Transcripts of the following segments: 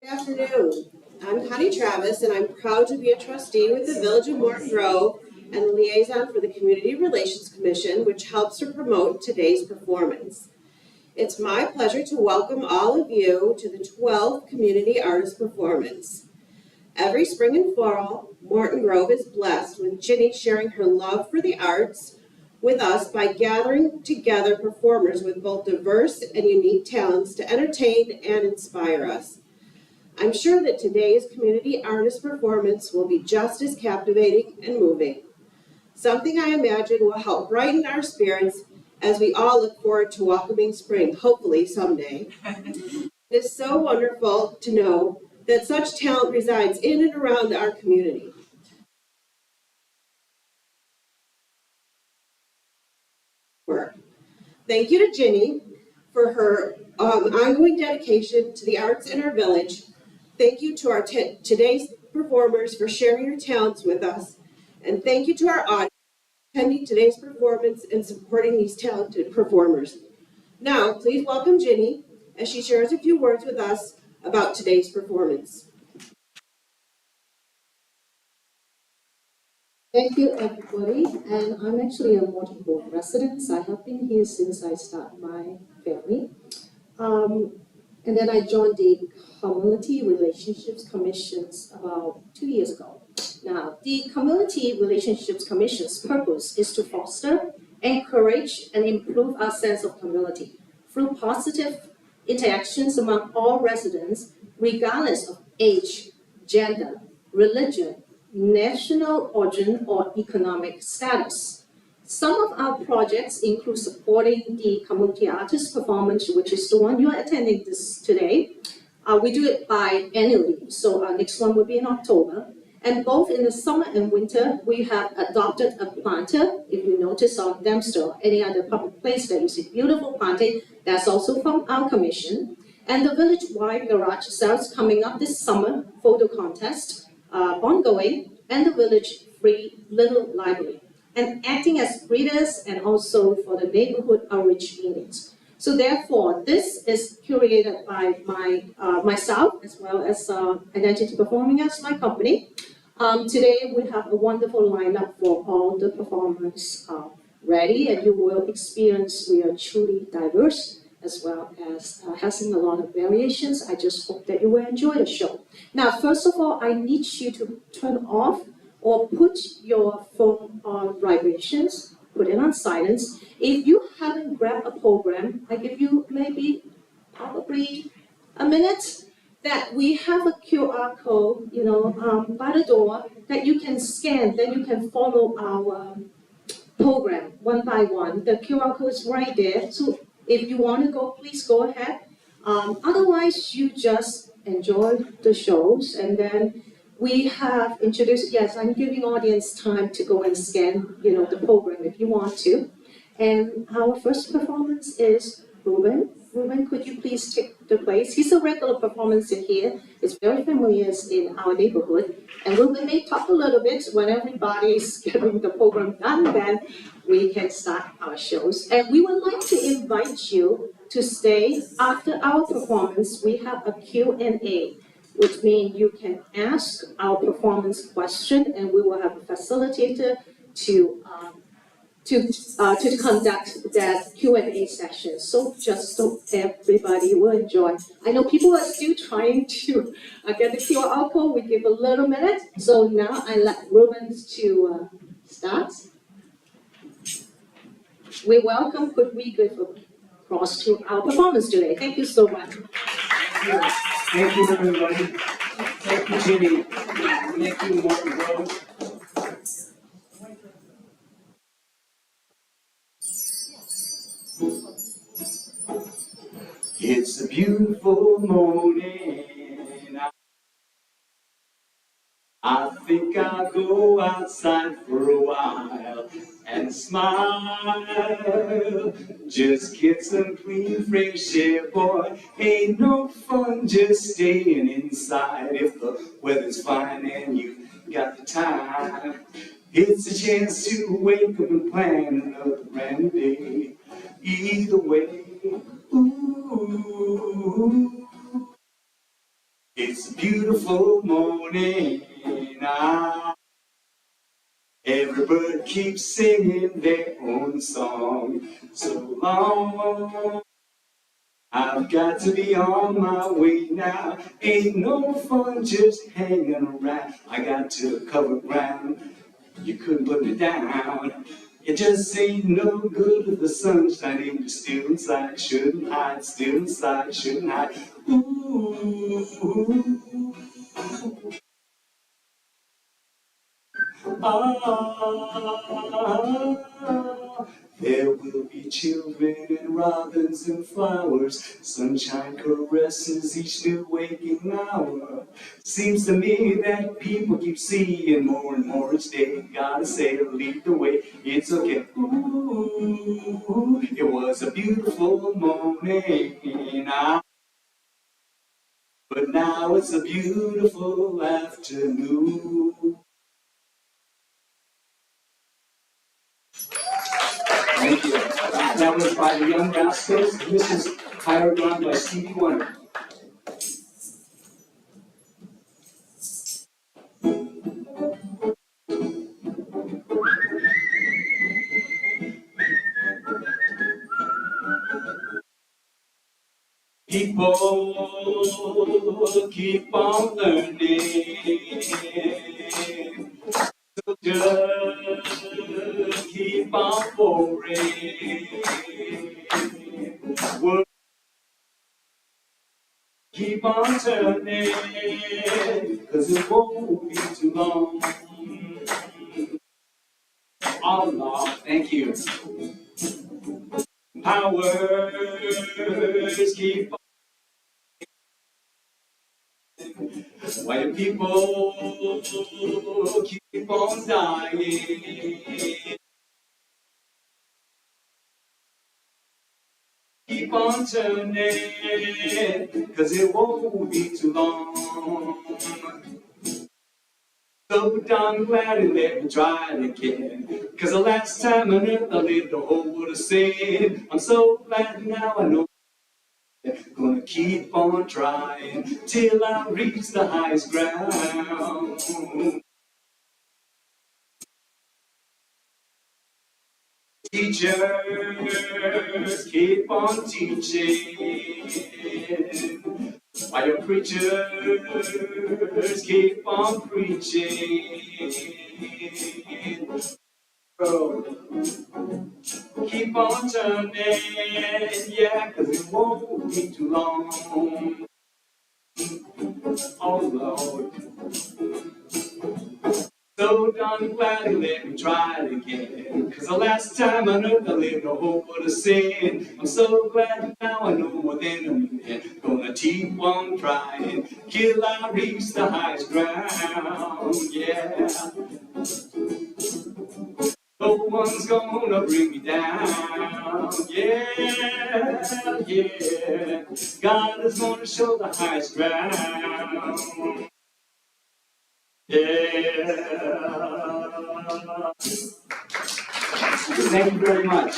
Good afternoon. I'm Connie Travis, and I'm proud to be a trustee with the Village of Morton Grove and the liaison for the Community Relations Commission, which helps to promote today's performance. It's my pleasure to welcome all of you to the 12th Community Artist Performance. Every spring and fall, Morton Grove is blessed with Ginny sharing her love for the arts with us by gathering together performers with both diverse and unique talents to entertain and inspire us. I'm sure that today's community artist performance will be just as captivating and moving. Something I imagine will help brighten our spirits as we all look forward to welcoming spring, hopefully someday. It is so wonderful to know that such talent resides in and around our community. Thank you to Ginny for her ongoing dedication to the arts in our village. Thank you to our today's performers for sharing your talents with us. And thank you to our audience for attending today's performance and supporting these talented performers. Now, please welcome Ginny as she shares a few words with us about today's performance. Thank you, everybody. And I'm actually a Morton Grove resident. I have been here since I started my family. And then I joined the Community Relationships Commissions about 2 years ago. Now, the Community Relationships Commission's purpose is to foster, encourage, and improve our sense of community through positive interactions among all residents, regardless of age, gender, religion, national origin, or economic status. Some of our projects include supporting the community artist performance, which is the one you are attending this today. We do it biannually, so our next one will be in October. And both in the summer and winter, we have adopted a planter. If you notice on Dempster or any other public place that you see beautiful planting, that's also from our commission. And the village-wide garage sales coming up this summer, photo contest, ongoing, and the village free little library, and acting as readers and also for the neighborhood outreach meetings. So therefore, this is curated by myself as well as Identity Performing Arts, my company. Today we have a wonderful lineup for all the performers ready, and you will experience we are truly diverse as well as having a lot of variations. I just hope that you will enjoy the show. Now, first of all, I need you to turn off or put your phone on vibrations, put it on silence. If you haven't grabbed a program, I give you probably a minute, that we have a QR code, by the door that you can scan, then you can follow our program one by one. The QR code is right there, so if you want to go, please go ahead. Otherwise, you just enjoy the shows, and then we have introduced, yes, I'm giving audience time to go and scan, the program if you want to. And our first performance is Ruben. Ruben, could you please take the place? He's a regular performance in here. It's very familiar in our neighborhood. And Ruben may talk a little bit when everybody's getting the program done, then we can start our shows. And we would like to invite you to stay after our performance. We have a Q&A, which means you can ask our performance question, and we will have a facilitator to conduct that Q&A session. So just so everybody will enjoy. I know people are still trying to get the QR code. We give a little minute. So now I let Ruben to start. We welcome, could we give across to our performance today. Thank you so much. Thank you, everybody. Thank you, Ginny. Thank you, Morton Grove. It's a beautiful morning. I think I'll go outside for a while and smile. Just get some clean, fresh air, boy. Ain't no fun just staying inside. If the weather's fine and you got the time, it's a chance to wake up and plan another brand new day. Either way, ooh. It's a beautiful morning. Every bird keeps singing their own song. So long, I've got to be on my way now. Ain't no fun just hanging around. I got to cover ground. You couldn't put me down. It just ain't no good with the sun shining. Still inside, shouldn't hide. Still inside, shouldn't hide. Ooh. Ah, there will be children and robins and flowers. Sunshine caresses each new waking hour. Seems to me that people keep seeing more and more each day. Gotta say, lead the way. It's okay. Ooh, it was a beautiful morning. But now it's a beautiful afternoon. Thank you. That was by the Young Rascals. This is Higher Ground by Stevie Wonder. People keep on learning. So just keep on pouring. World keep on turning. Cause it won't be too long. Oh Lord, thank you. Powers keep on. While people keep on dying. Keep on turning, cause it won't be too long. So darn glad he let me try it again. Cause the last time on earth I lived, the whole world of sin. I'm so glad now I know. Gonna keep on trying till I reach the highest ground. Teachers keep on teaching. While your preachers keep on preaching. Oh, keep on turning, yeah, cause it won't be too long. Oh Lord, so darn glad he let me try it again. Cause the last time on earth I lived a whole world of sin. I'm so glad now I know more than a minute. Gonna keep on trying till I reach the highest ground. Yeah, no one's gonna bring me down. Yeah, yeah. God is gonna show the highest ground. Yeah. Thank you very much.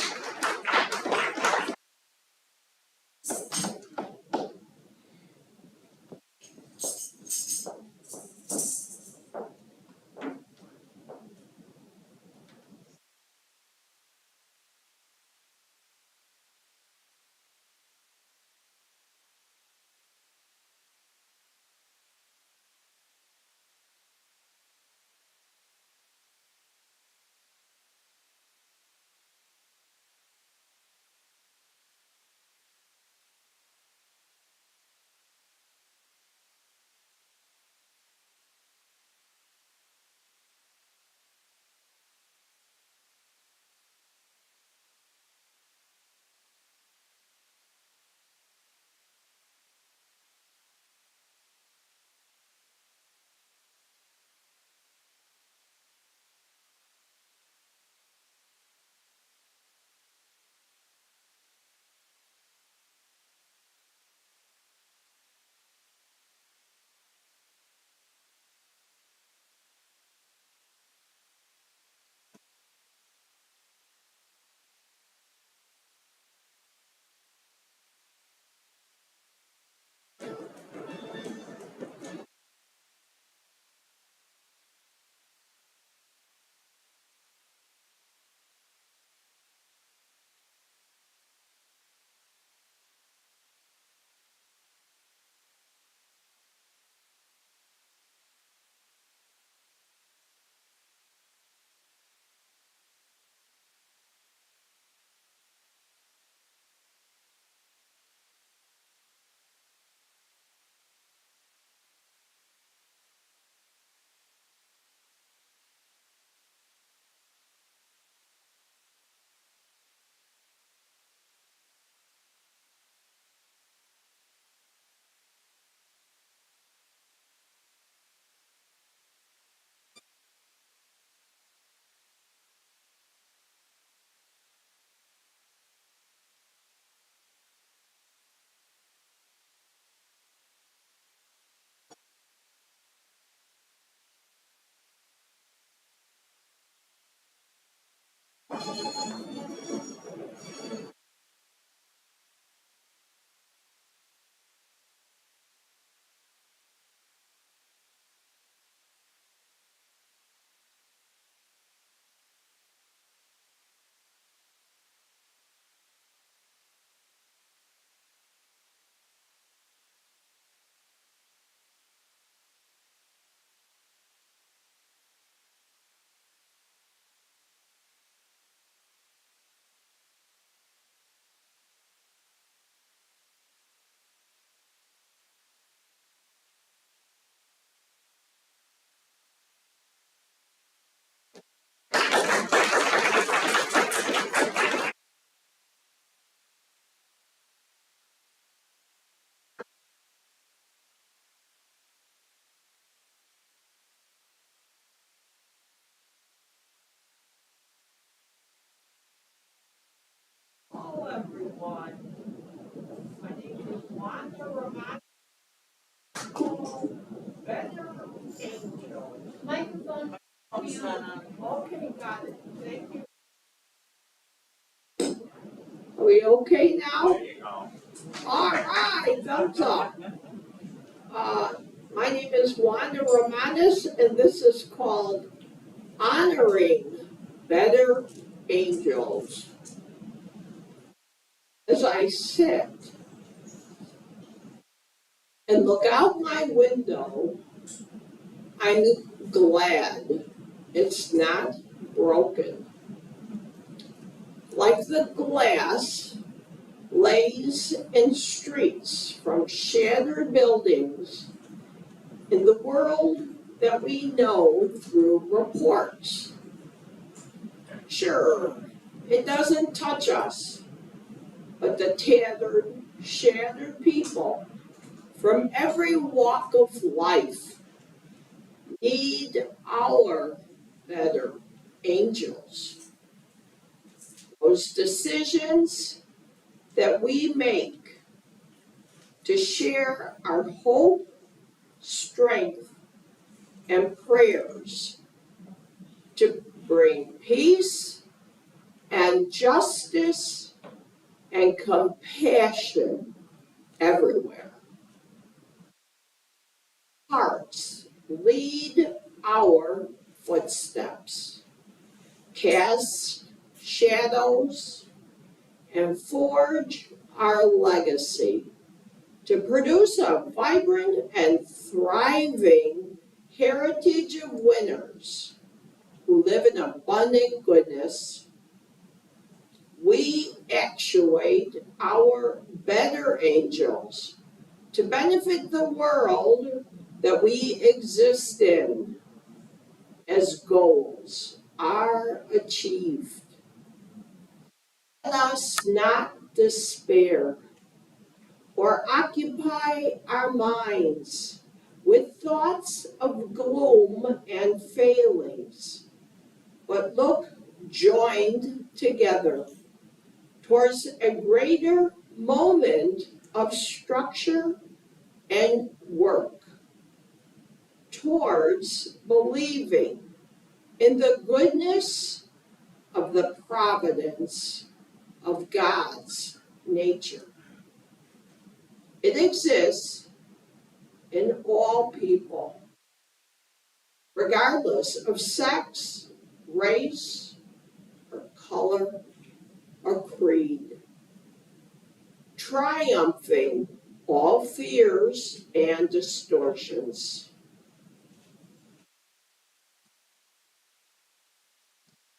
Hello, everyone. My name is Wanda Romano. Better Angel. Microphone. Okay, got it. Thank you. Are we okay now? All right, thumbs up. Uh, my name is Wanda Romanis, and this is called Honoring Better Angels. As I sit and look out my window, I'm glad it's not broken. Like the glass lays in streets from shattered buildings in the world that we know through reports. Sure, it doesn't touch us, but the tattered, shattered people from every walk of life need our better angels. Those decisions that we make to share our hope, strength, and prayers to bring peace and justice and compassion everywhere. Hearts lead our footsteps, cast shadows, and forge our legacy to produce a vibrant and thriving heritage of winners who live in abundant goodness. We actuate our better angels to benefit the world that we exist in as goals are achieved. Let us not despair or occupy our minds with thoughts of gloom and failings, but look joined together towards a greater moment of structure and work, towards believing in the goodness of the providence of God's nature. It exists in all people, regardless of sex, race, or color, or creed, triumphing all fears and distortions.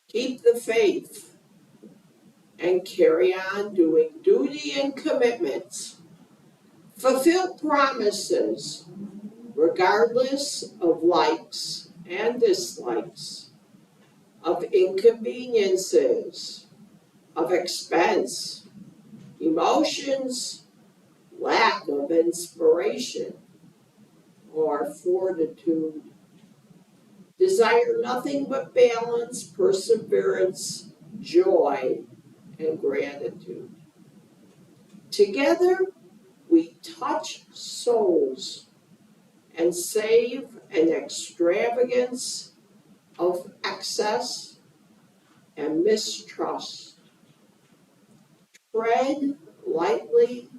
Keep the faith and carry on doing duty and commitments. Fulfill promises regardless of likes and dislikes, of inconveniences, of expense, emotions, lack of inspiration, or fortitude. Desire nothing but balance, perseverance, joy, and gratitude. Together, we touch souls and save an extravagance of excess and mistrust. Tread lightly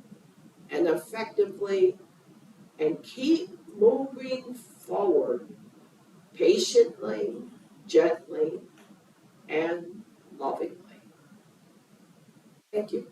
and effectively and keep moving forward patiently, gently, and lovingly. Thank you.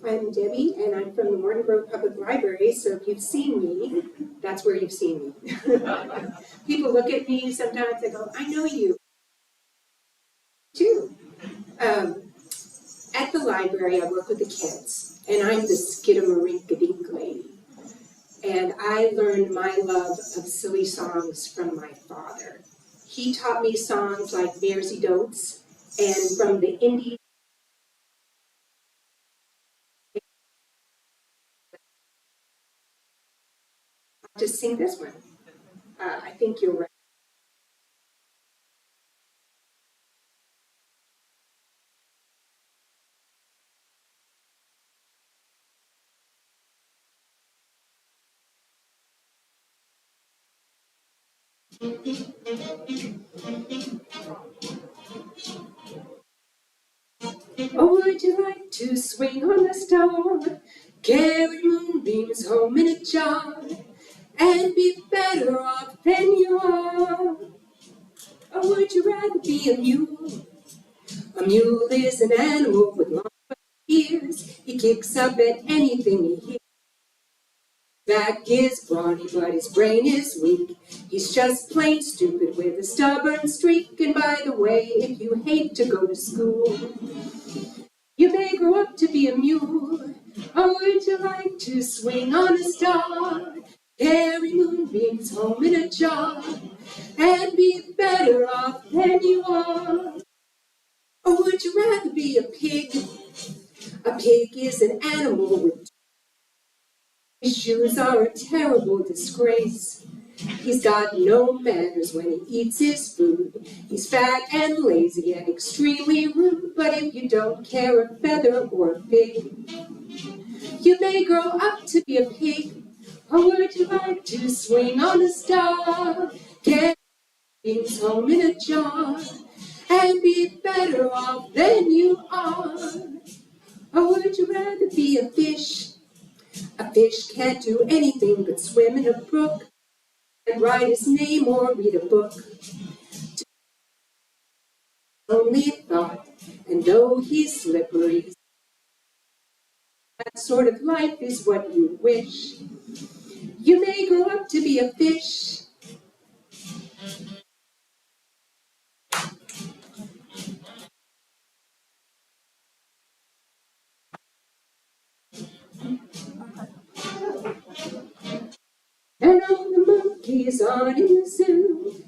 I'm Debbie, and I'm from the Morton Grove Public Library, so if you've seen me, that's where you've seen me. People look at me sometimes, they go, I know you, too. At the library, I work with the kids, and I'm the skidamarinka-dink lady. And I learned my love of silly songs from my father. He taught me songs like Bearsy Dotes, and from the indie to sing this one. I think you're right. Oh, would you like to swing on the star, carry moonbeams home in a jar, and be better off than you are? Or would you rather be a mule? A mule is an animal with long ears. He kicks up at anything he hears. Back is brawny, but his brain is weak. He's just plain stupid with a stubborn streak. And by the way, if you hate to go to school, you may grow up to be a mule. Or would you like to swing on a star, carry moonbeams home in a jar, and be better off than you are? Or would you rather be a pig? A pig is an animal with shoes are a terrible disgrace. He's got no manners when he eats his food. He's fat and lazy and extremely rude. But if you don't care a feather or a fig, you may grow up to be a pig. Or would you like to swing on a star, get things home in a jar, and be better off than you are? Or would you rather be a fish? A fish can't do anything but swim in a brook and write his name or read a book. Only thought, and though he's slippery, that sort of life is what you wish. You may grow up to be a fish. monkeys on in the zoo.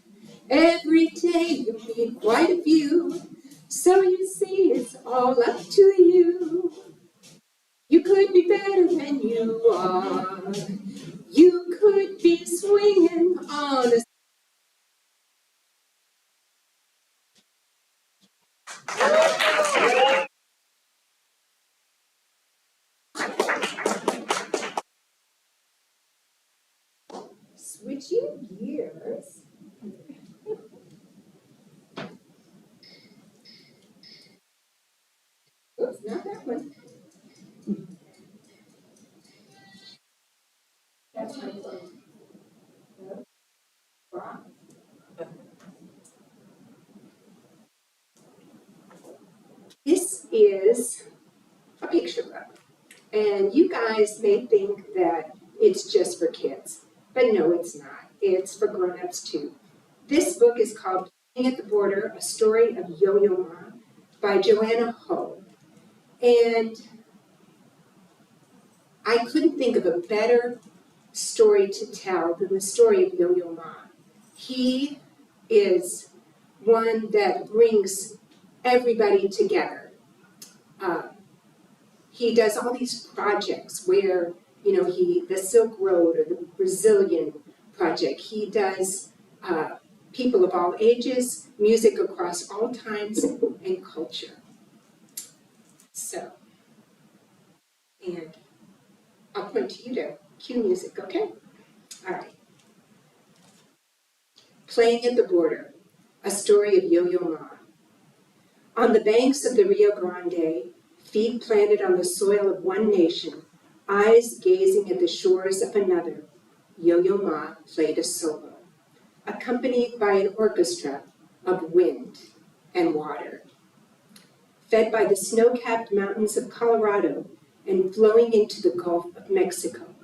Every day you meet quite a few. So you see, it's all up to you. You could be better than you are. You could be swinging on a switching gears. Oops, not that one. That's my phone. Wow. This is a picture book. And you guys may think that it's just for kids, but no, it's not. It's for grown-ups too. This book is called Playing at the Border, A Story of Yo-Yo Ma by Joanna Ho. And I couldn't think of a better story to tell than the story of Yo-Yo Ma. He is one that brings everybody together. He does all these projects where, the Silk Road or the Brazilian project. He does people of all ages, music across all times and culture. So, and I'll point to you to cue music, okay? All right. Playing at the Border, a story of Yo-Yo Ma. On the banks of the Rio Grande, feet planted on the soil of one nation, eyes gazing at the shores of another, Yo-Yo Ma played a solo, accompanied by an orchestra of wind and water. Fed by the snow-capped mountains of Colorado and flowing into the Gulf of Mexico,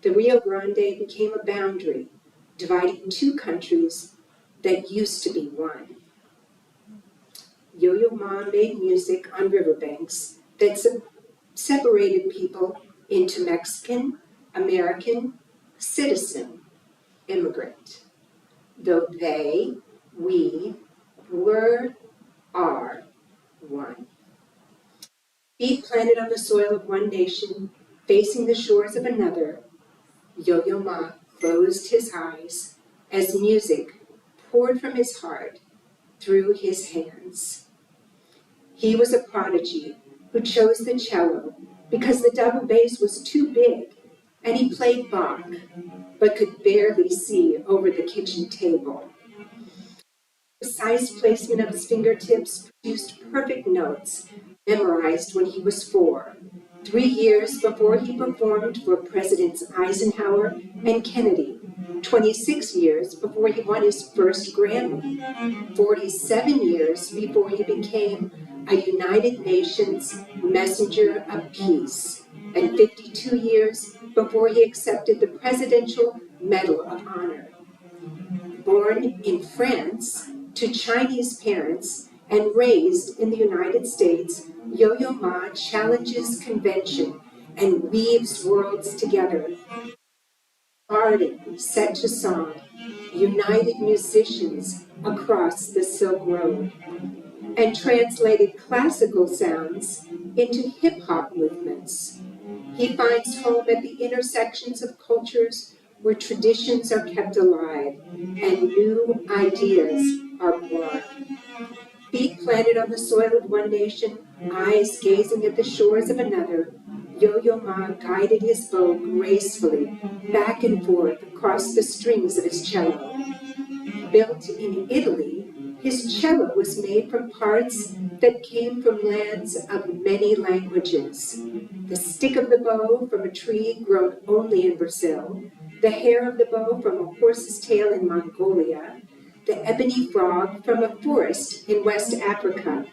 the Rio Grande became a boundary dividing two countries that used to be one. Yo-Yo Ma made music on riverbanks that separated people into Mexican, American, citizen, immigrant. Though they, we, were, are one. Feet planted on the soil of one nation, facing the shores of another, Yo-Yo Ma closed his eyes as music poured from his heart through his hands. He was a prodigy who chose the cello because the double bass was too big, and he played Bach, but could barely see over the kitchen table. The precise placement of his fingertips produced perfect notes, memorized when he was 4, 3 years before he performed for Presidents Eisenhower and Kennedy, 26 years before he won his first Grammy, 47 years before he became a United Nations Messenger of Peace, and 52 years before he accepted the Presidential Medal of Honor. Born in France to Chinese parents and raised in the United States, Yo-Yo Ma challenges convention and weaves worlds together. Garden set to song, united musicians across the Silk Road, and translated classical sounds into hip-hop movements. He finds home at the intersections of cultures where traditions are kept alive and new ideas are born. Feet planted on the soil of one nation, eyes gazing at the shores of another, Yo-Yo Ma guided his bow gracefully back and forth across the strings of his cello. Built in Italy, his cello was made from parts that came from lands of many languages. The stick of the bow from a tree grown only in Brazil, the hair of the bow from a horse's tail in Mongolia, the ebony frog from a forest in West Africa,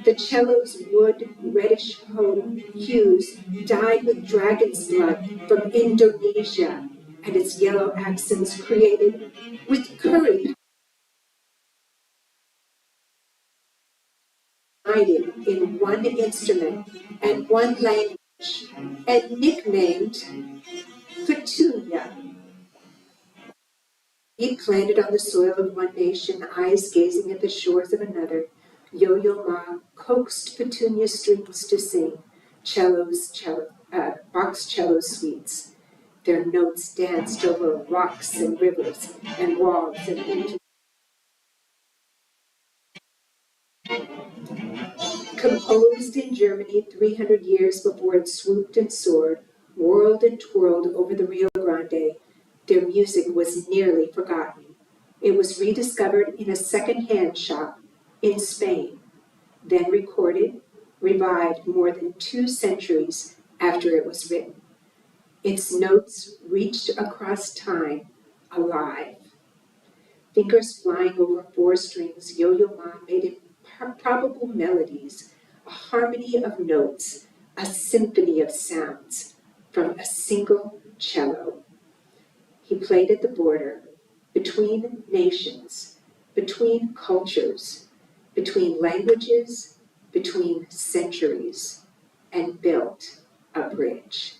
the cello's wood reddish hues dyed with dragon's blood from Indonesia, and its yellow accents created with curry united in one instrument and one language, and nicknamed Petunia. Feet planted on the soil of one nation, eyes gazing at the shores of another, Yo-Yo Ma coaxed petunia strings to sing, box cello suites. Their notes danced over rocks and rivers and walls and into. Composed in Germany 300 years before it swooped and soared, whirled and twirled over the Rio Grande, their music was nearly forgotten. It was rediscovered in a second-hand shop in Spain, then recorded, revived more than 2 centuries after it was written. Its notes reached across time, alive. Fingers flying over 4 strings, Yo-Yo Ma made improbable melodies, a harmony of notes, a symphony of sounds from a single cello. He played at the border, between nations, between cultures, between languages, between centuries, and built a bridge.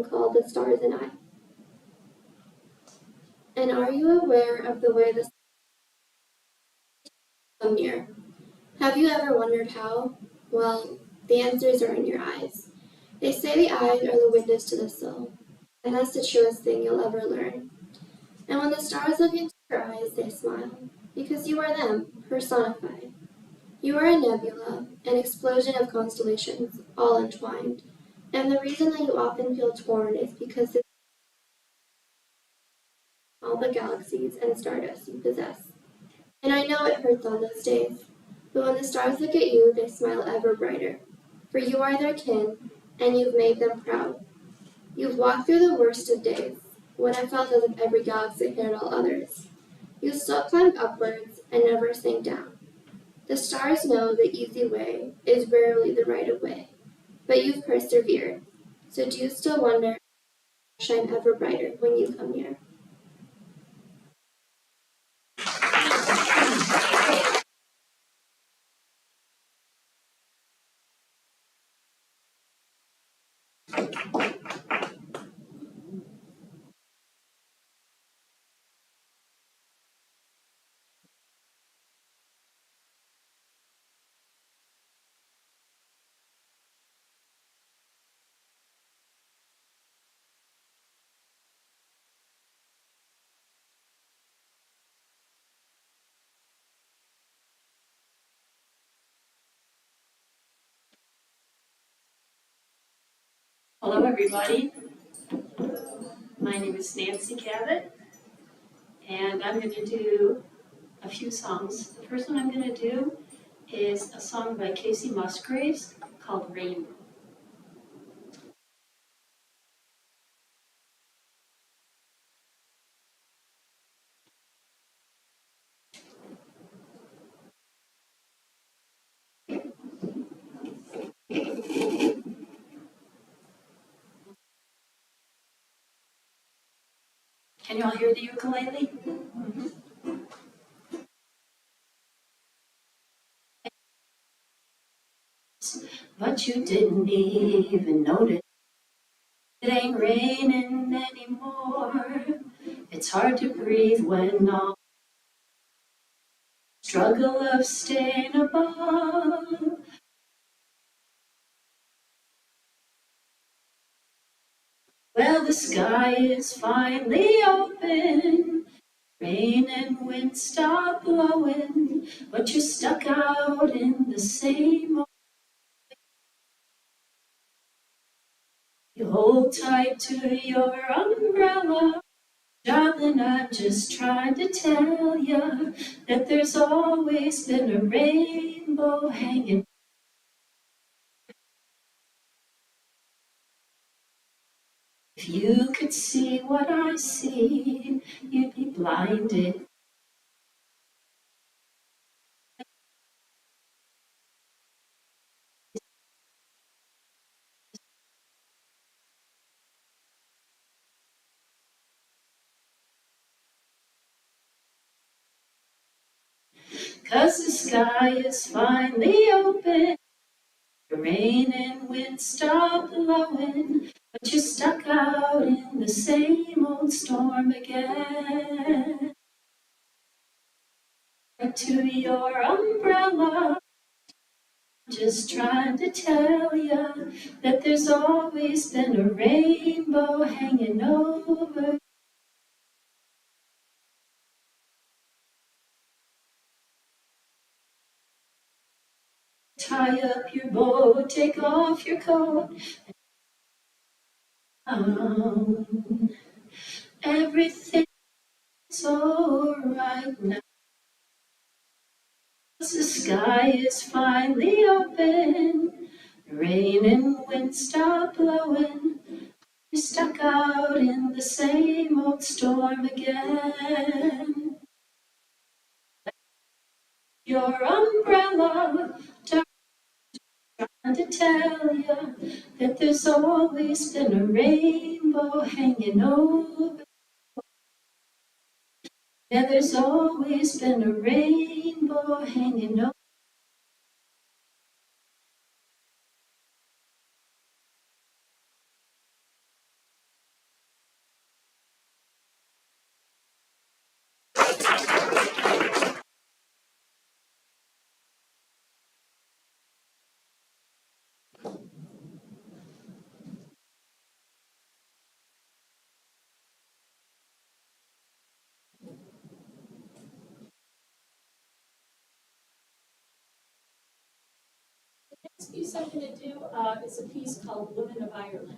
Called The Stars and I. And are you aware of the way the stars come near? Have you ever wondered how? Well, the answers are in your eyes. They say the eyes are the windows to the soul, and that's the truest thing you'll ever learn. And when the stars look into your eyes, they smile, because you are them, personified. You are a nebula, an explosion of constellations, all entwined. And the reason that you often feel torn is because all the galaxies and stardust you possess. And I know it hurts on those days, but when the stars look at you, they smile ever brighter. For you are their kin, and you've made them proud. You've walked through the worst of days, when it felt as if every galaxy hid all others. You still climbed upwards and never sank down. The stars know the easy way is rarely the right way, but you've persevered. So do you still wonder, shine ever brighter when you come near? Hello, everybody. My name is Nancy Cabot, and I'm going to do a few songs. The first one I'm going to do is a song by Casey Musgraves called Rainbow. Can you all hear the ukulele? But you didn't even notice. It ain't raining anymore. It's hard to breathe when all struggle of staying above. Well, the sky is finally open. Rain and wind stop blowing, but you're stuck out in the same old. You hold tight to your umbrella. Darling, I'm just trying to tell you that there's always been a rainbow hanging. If you could see what I see, you'd be blinded. 'Cause the sky is finally open. The rain and wind stop blowing, but you're stuck out in the same old storm again. To your umbrella, just trying to tell you that there's always been a rainbow hanging over. Tie up your boat, take off your coat. Everything's alright now. The sky is finally open. Rain and wind stop blowing. Stuck out in the same old storm again. Your umbrella trying to tell you that there's always been a rainbow hanging over. Yeah, there's always been a rainbow hanging over. The next piece I'm going to do is a piece called Women of Ireland.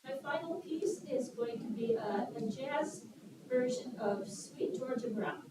My final piece is going to be a jazz version of Sweet Georgia Brown.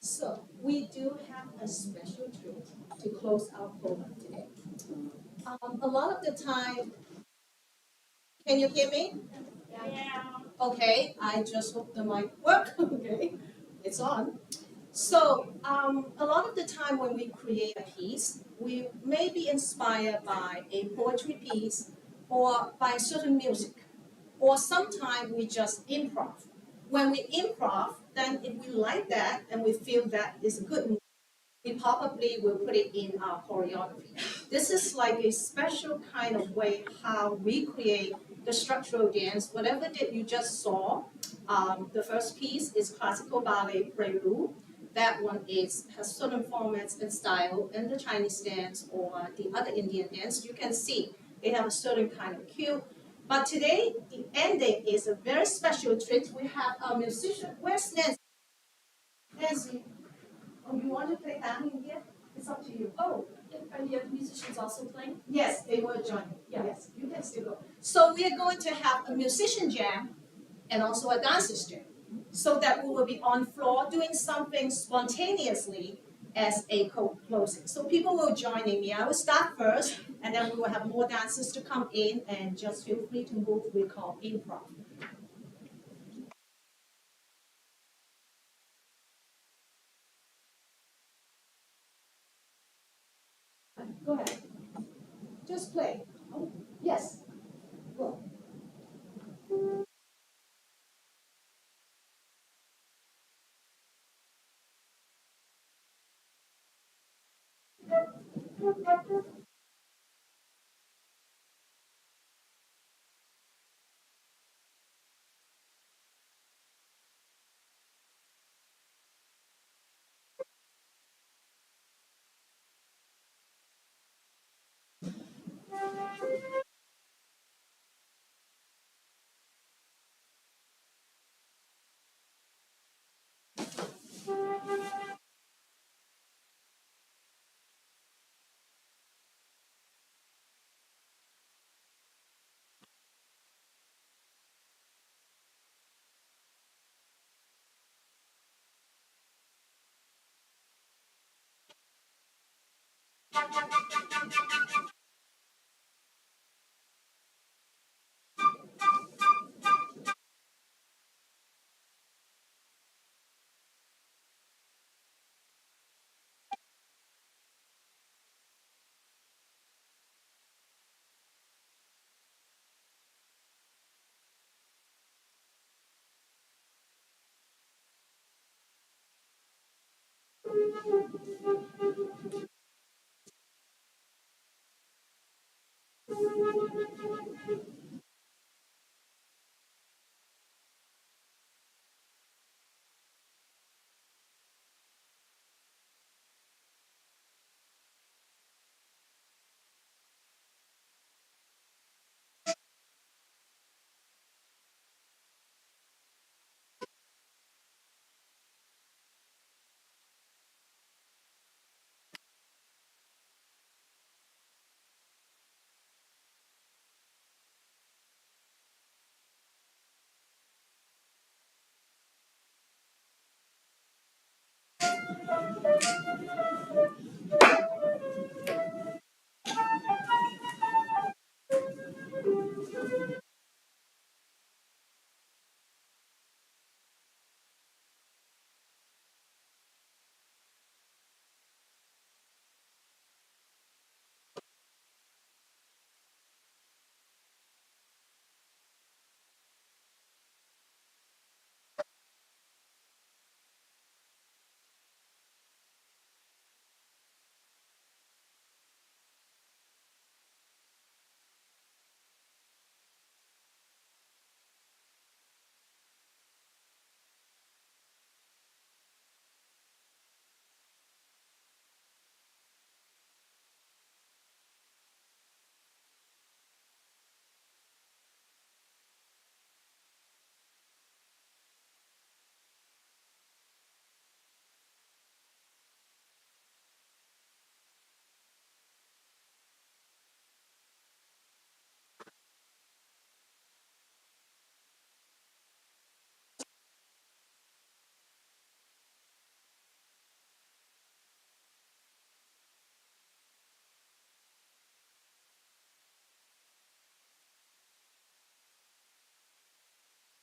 So we do have a special treat to close our program today. A lot of the time, can you hear me? Yeah. Okay, I just hope the mic work. Okay, it's on. So a lot of the time when we create a piece, we may be inspired by a poetry piece or by certain music, or sometimes we just improv. When we improv, then if we like that and we feel that is good, we probably will put it in our choreography. This is like a special kind of way how we create the structural dance. Whatever that you just saw, the first piece is classical ballet prelude. That one has certain formats and style, and the Chinese dance or the other Indian dance, you can see they have a certain kind of cue. But today, the ending is a very special treat. We have a musician. Where's Nancy? Nancy. Oh, you want to play Diamond here? It's up to you. Oh, are the other musicians also playing? Yes, they will join you. Yeah. Yes, you can still go. So we are going to have a musician jam and also a dancer's jam, so that we will be on floor doing something spontaneously as a closing. So people will join in me. I will start first, and then we will have more dancers to come in, and just feel free to move. We call improv. Go ahead. Just play. Oh, yes. Go.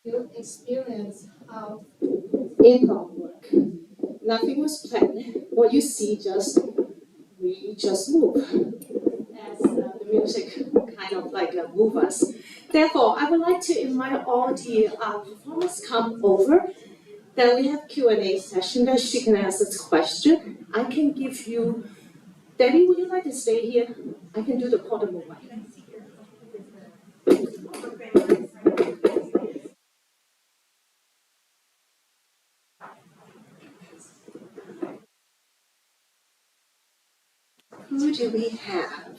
Your experience of improv work. Nothing was planned. What you see we just move as the music kind of like move us. Therefore, I would like to invite all the performers come over. Then we have Q&A session that she can ask us question. I can give you, Debbie, would you like to stay here? I can do the portable one. Who do we have?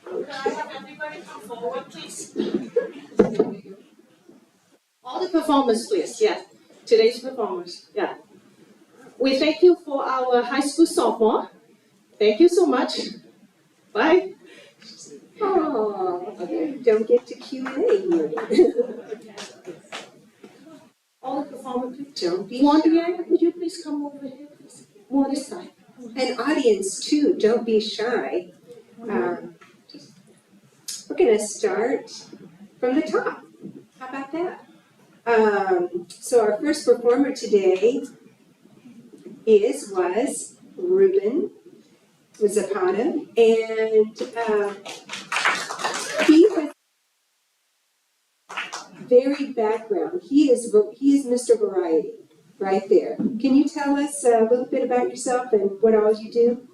Can I have everybody come forward, please? All the performers, please. Yeah, today's performers. Yeah. We thank you for our high school sophomore. Thank you so much. Bye. Oh, don't get to Q&A here. All the performers, please. Don't be Wanda, could you please come over here, please? More this side. An audience too, don't be shy. We're gonna start from the top. How about that? So our first performer today was Ruben Zapata, and he has varied background. He is Mr. Variety right there. Can you tell us a little bit about yourself and what all you do?